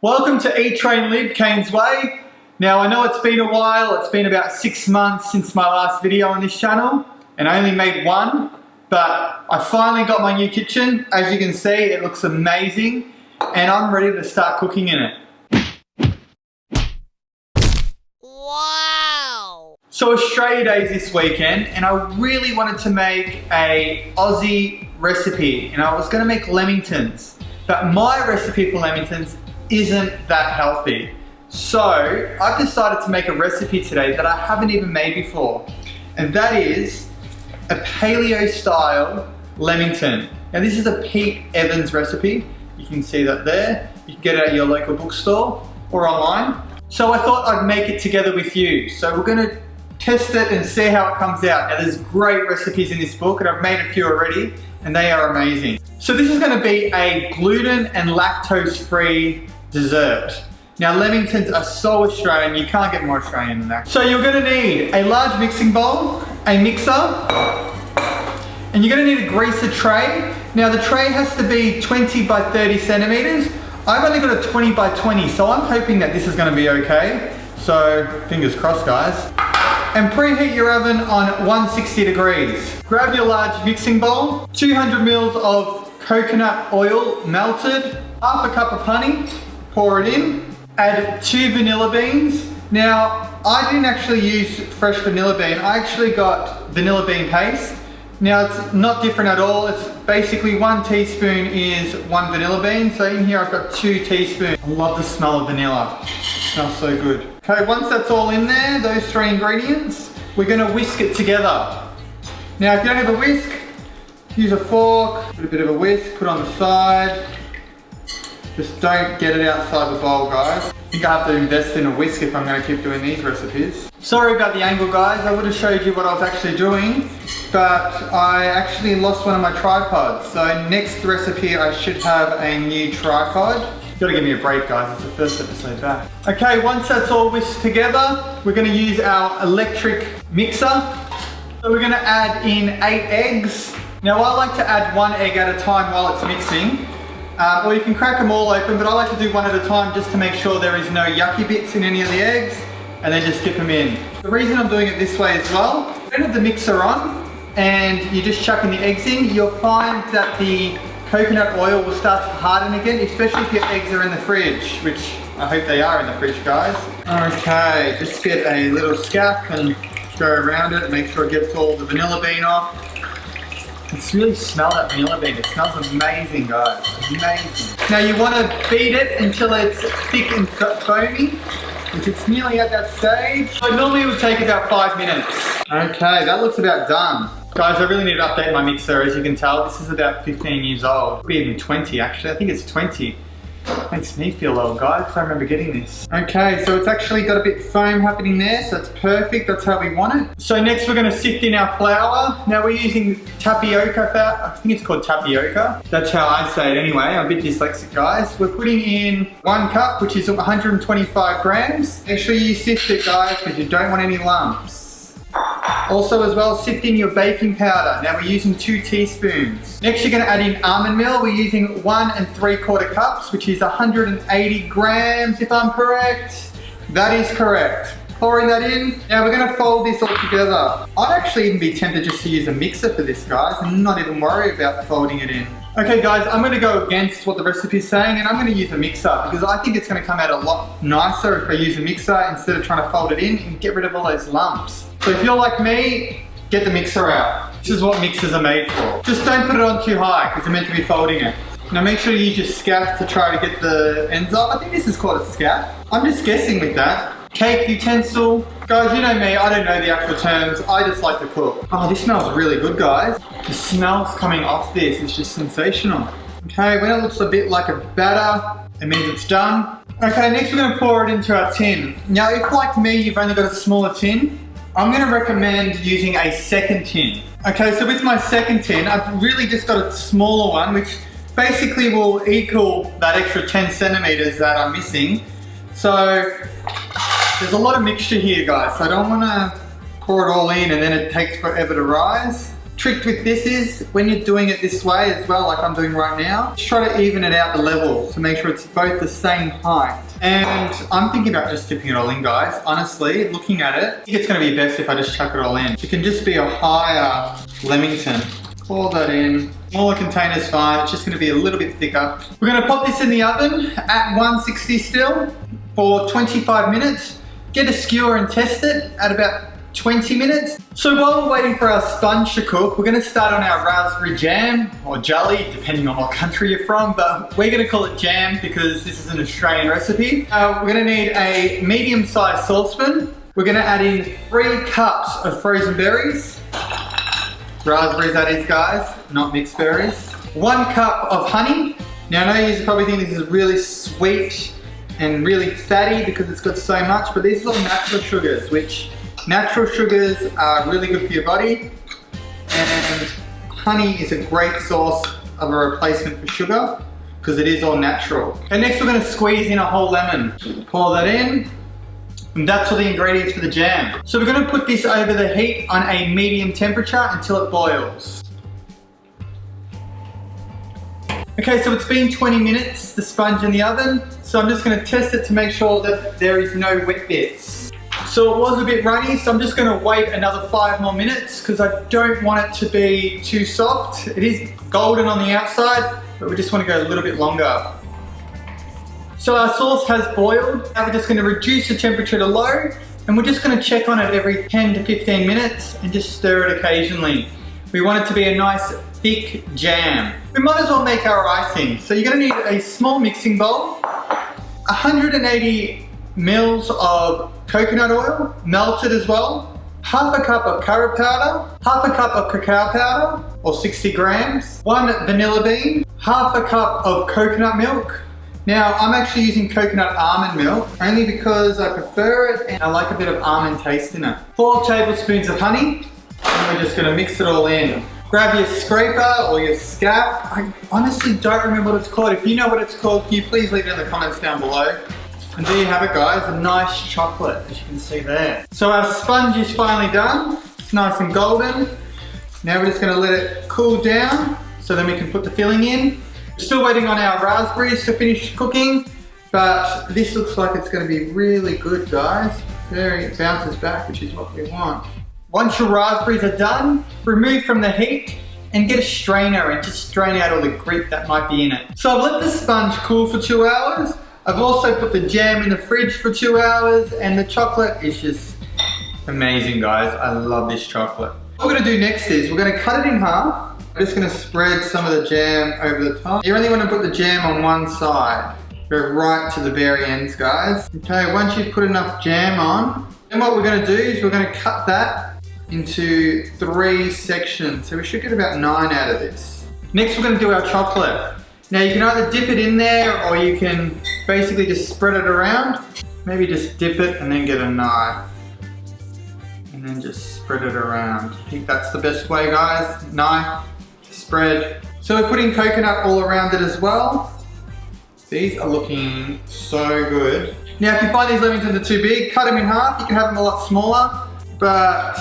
Welcome to Eat, Train, Live, KainesWay. Now I know it's been a while, it's been about 6 months since my last video on this channel, and I only made one, but I finally got my new kitchen. As you can see, it looks amazing, and I'm ready to start cooking in it. Wow! So Australia Day is this weekend, and I really wanted to make a Aussie recipe, and I was going to make Lamingtons, but my recipe for Lamingtons isn't that healthy. So I've decided to make a recipe today that I haven't even made before, and that is a paleo style Lamington. Now this is a Pete Evans recipe. You can see that there. You can get it at your local bookstore or online. So I thought I'd make it together with you. So we're gonna test it and see how it comes out. Now there's great recipes in this book, and I've made a few already, and they are amazing. So this is gonna be a gluten and lactose-free dessert. Now Lamingtons are so Australian, you can't get more Australian than that. So you're gonna need a large mixing bowl, a mixer, and you're gonna need to grease a tray. Now the tray has to be 20 by 30 centimeters. I've only got a 20 by 20, so I'm hoping that this is gonna be okay. So fingers crossed, guys. And preheat your oven on 160 degrees. Grab your large mixing bowl, 200 mils of coconut oil melted, half a cup of honey, pour it in, add 2 vanilla beans. Now, I didn't actually use fresh vanilla bean, I actually got vanilla bean paste. Now it's not different at all, it's basically 1 teaspoon is 1 vanilla bean, so in here I've got 2 teaspoons. I love the smell of vanilla, it smells so good. Okay, once that's all in there, those 3 ingredients, we're gonna whisk it together. Now if you don't have a whisk, use a fork, put a bit of a whisk, put on the side. Just don't get it outside the bowl, guys. I think I have to invest in a whisk if I'm going to keep doing these recipes. Sorry about the angle, guys. I would have showed you what I was actually doing, but I actually lost one of my tripods. So next recipe, I should have a new tripod. You've got to give me a break, guys. It's the first episode back. Okay, once that's all whisked together, we're going to use our electric mixer. So we're going to add in 8 eggs. Now I like to add 1 egg at a time while it's mixing. Or you can crack them all open, but I like to do 1 at a time just to make sure there is no yucky bits in any of the eggs, and then just dip them in. The reason I'm doing it this way as well, if you don't have the mixer on and you're just chucking the eggs in, you'll find that the coconut oil will start to harden again, especially if your eggs are in the fridge, which I hope they are in the fridge, guys. Okay, just get a little scaff and go around it and make sure it gets all the vanilla bean off. Let's really smell that vanilla bean. It smells amazing, guys. Amazing. Now you want to beat it until it's thick and foamy, which it's nearly at that stage. So normally it would take about 5 minutes. Okay, that looks about done. Guys, I really need to update my mixer. As you can tell, this is about 15 years old. Maybe even 20, actually. I think it's 20. Makes me feel old, guys, because I remember getting this. Okay, so it's actually got a bit of foam happening there, so that's perfect. That's how we want it. So next we're going to sift in our flour. Now we're using tapioca flour. I think it's called tapioca. That's how I say it anyway. I'm a bit dyslexic, guys. We're putting in 1 cup, which is 125 grams. Make sure you sift it, guys, because you don't want any lumps. Also as well, sift in your baking powder. Now we're using 2 teaspoons. Next you're going to add in AlmondMeall. We're using 1 3/4 cups, which is 180 grams if I'm correct. That is correct. Pouring that in. Now we're going to fold this all together. I'd actually even be tempted just to use a mixer for this, guys, and not even worry about folding it in. Okay guys, I'm going to go against what the recipe is saying, and I'm going to use a mixer because I think it's going to come out a lot nicer if I use a mixer instead of trying to fold it in and get rid of all those lumps. So if you're like me, get the mixer out. This is what mixers are made for. Just don't put it on too high because you're meant to be folding it. Now make sure you use your scaff to try to get the ends off. I think this is called a scaff. I'm just guessing with that. Cake utensil. Guys, you know me, I don't know the actual terms. I just like to cook. Oh, this smells really good, guys. The smells coming off this is just sensational. Okay, when it looks a bit like a batter, it means it's done. Okay, next we're going to pour it into our tin. Now, if like me, you've only got a smaller tin, I'm going to recommend using a second tin. Okay, so with my second tin, I've really just got a smaller one, which basically will equal that extra 10 centimeters that I'm missing. So there's a lot of mixture here, guys, so I don't want to pour it all in and then it takes forever to rise. trick with this is when you're doing it this way as well, like I'm doing right now, just try to even it out the levels to make sure it's both the same height. And I'm thinking about just dipping it all in, guys. Honestly, looking at it, I think it's gonna be best if I just chuck it all in. It can just be a higher Lamington. Pour that in. Smaller container's fine, it's just gonna be a little bit thicker. We're gonna pop this in the oven at 160 still for 25 minutes. Get a skewer and test it at about 20 minutes. So while we're waiting for our sponge to cook, we're gonna start on our raspberry jam, or jelly, depending on what country you're from, but we're gonna call it jam because this is an Australian recipe. We're gonna need a medium-sized saucepan. We're gonna add in 3 cups of frozen berries. Raspberries that is, guys, not mixed berries. 1 cup of honey. Now I know you probably think this is really sweet and really fatty because it's got so much, but these are all natural sugars, which natural sugars are really good for your body, and honey is a great source of a replacement for sugar because it is all natural. And next we're going to squeeze in a whole lemon. Pour that in, and that's all the ingredients for the jam. So we're going to put this over the heat on a medium temperature until it boils. Okay, so it's been 20 minutes, the sponge in the oven, so I'm just going to test it to make sure that there is no wet bits. So it was a bit runny, so I'm just going to wait another 5 more minutes because I don't want it to be too soft. It is golden on the outside, but we just want to go a little bit longer. So our sauce has boiled. Now we're just going to reduce the temperature to low, and we're just going to check on it every 10 to 15 minutes and just stir it occasionally. We want it to be a nice thick jam. We might as well make our icing. So you're going to need a small mixing bowl, 180 mils of coconut oil, melted as well, half a cup of carob powder, half a cup of cacao powder, or 60 grams, 1 vanilla bean, half a cup of coconut milk. Now I'm actually using coconut almond milk only because I prefer it and I like a bit of almond taste in it. 4 tablespoons of honey, and we're just going to mix it all in. Grab your scraper or your scalp. I honestly don't remember what it's called. If you know what it's called, can you please leave it in the comments down below. And there you have it, guys, a nice chocolate, as you can see there. So our sponge is finally done. It's nice and golden. Now we're just gonna let it cool down so then we can put the filling in. We're still waiting on our raspberries to finish cooking, but this looks like it's gonna be really good, guys. It bounces back, which is what we want. Once your raspberries are done, remove from the heat and get a strainer and just strain out all the grit that might be in it. So I've let the sponge cool for 2 hours. I've also put the jam in the fridge for 2 hours, and the chocolate is just amazing, guys. I love this chocolate. What we're gonna do next is we're gonna cut it in half. I'm just gonna spread some of the jam over the top. You only wanna put the jam on one side. Go right to the very ends, guys. Okay, once you've put enough jam on, then what we're gonna do is we're gonna cut that into 3 sections. So we should get about 9 out of this. Next, we're gonna do our chocolate. Now you can either dip it in there or you can basically just spread it around. Maybe just dip it and then get a knife. And then just spread it around. I think that's the best way, guys. Knife, spread. So we're putting coconut all around it as well. These are looking so good. Now if you find these lemons are too big, cut them in half. You can have them a lot smaller, but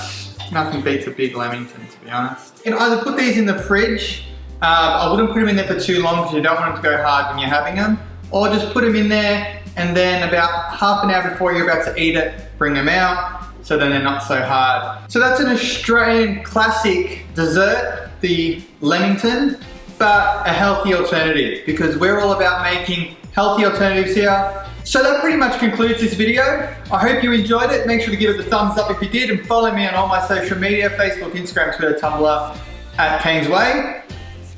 nothing beats a big Lamington, to be honest. You can either put these in the fridge. I wouldn't put them in there for too long because you don't want them to go hard when you're having them. Or just put them in there and then about half an hour before you're about to eat it, bring them out so then they're not so hard. So that's an Australian classic dessert, the Lamington, but a healthy alternative because we're all about making healthy alternatives here. So that pretty much concludes this video. I hope you enjoyed it. Make sure to give it a thumbs up if you did and follow me on all my social media, Facebook, Instagram, Twitter, Tumblr, at KainesWay.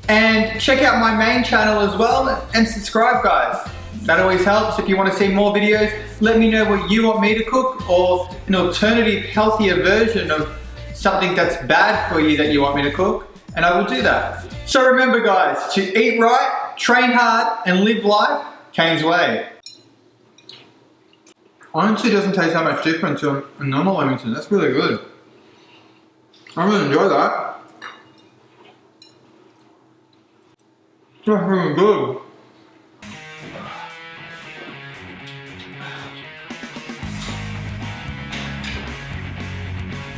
And check out my main channel as well and subscribe, guys. That always helps. If you want to see more videos, let me know what you want me to cook or an alternative, healthier version of something that's bad for you that you want me to cook, and I will do that. So remember, guys, to eat right, train hard, and live life KainesWay. Honestly, it doesn't taste that much different to a normal Lamington. That's really good. I really enjoy that. That's really good.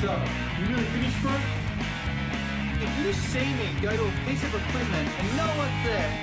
So, you really finished, bro? You see me go to a piece of equipment and no one's there.